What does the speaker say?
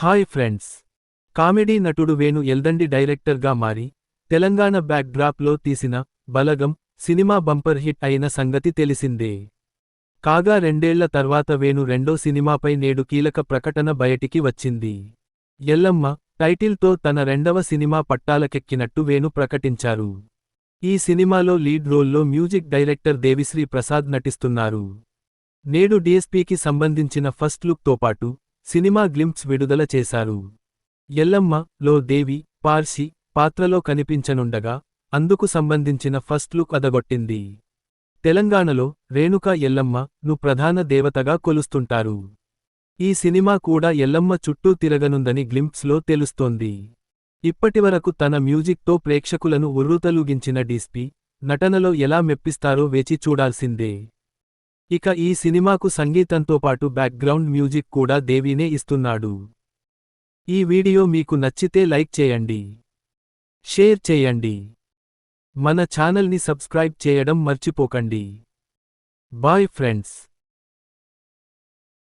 Hi friends. Comedy నటుడు వేణు ఎల్దండి డైరెక్టర్గా మారి తెలంగాణ బ్యాక్ డ్రాప్లో తీసిన బలగం సినిమా బంపర్ హిట్ అయిన సంగతి తెలిసిందే. కాగా రెండేళ్ల తర్వాత వేణు రెండో సినిమాపై నేడు కీలక ప్రకటన బయటికి వచ్చింది. ఎల్లమ్మ టైటిల్తో తన రెండవ సినిమా పట్టాలకెక్కినట్టు వేణు ప్రకటించారు. ఈ సినిమాలో లీడ్ రోల్లో మ్యూజిక్ డైరెక్టర్ దేవిశ్రీ ప్రసాద్ నటిస్తున్నారు. నేడు డీఎస్పీకి సంబంధించిన ఫస్ట్ లుక్తో పాటు సినిమా గ్లింప్స్ విడుదల చేశారు. ఎల్లమ్మ లో దేవి పార్సి పాత్రలో కనిపించనుండగా అందుకు సంబంధించిన ఫస్ట్ లుక్ అదగొట్టింది. తెలంగాణలో రేణుక ఎల్లమ్మ ను ప్రధాన దేవతగా కొలుస్తుంటారు. ఈ సినిమా కూడా ఎల్లమ్మ చుట్టూ తిరగనుందని గ్లింప్స్లో తెలుస్తోంది. ఇప్పటివరకు తన మ్యూజిక్తో ప్రేక్షకులను ఉర్రూతలూగించిన డీఎస్పీ నటనలో ఎలా మెప్పిస్తారో వేచి చూడాల్సిందే. ఇక ఈ సినిమాకు సంగీతంతో పాటు బ్యాక్గ్రౌండ్ మ్యూజిక్ కూడా దేవినే ఇస్తున్నాడు. ఈ వీడియో మీకు నచ్చితే లైక్ చేయండి, షేర్ చేయండి, మన ఛానల్ని సబ్స్క్రైబ్ చేయడం మర్చిపోకండి. Bye friends.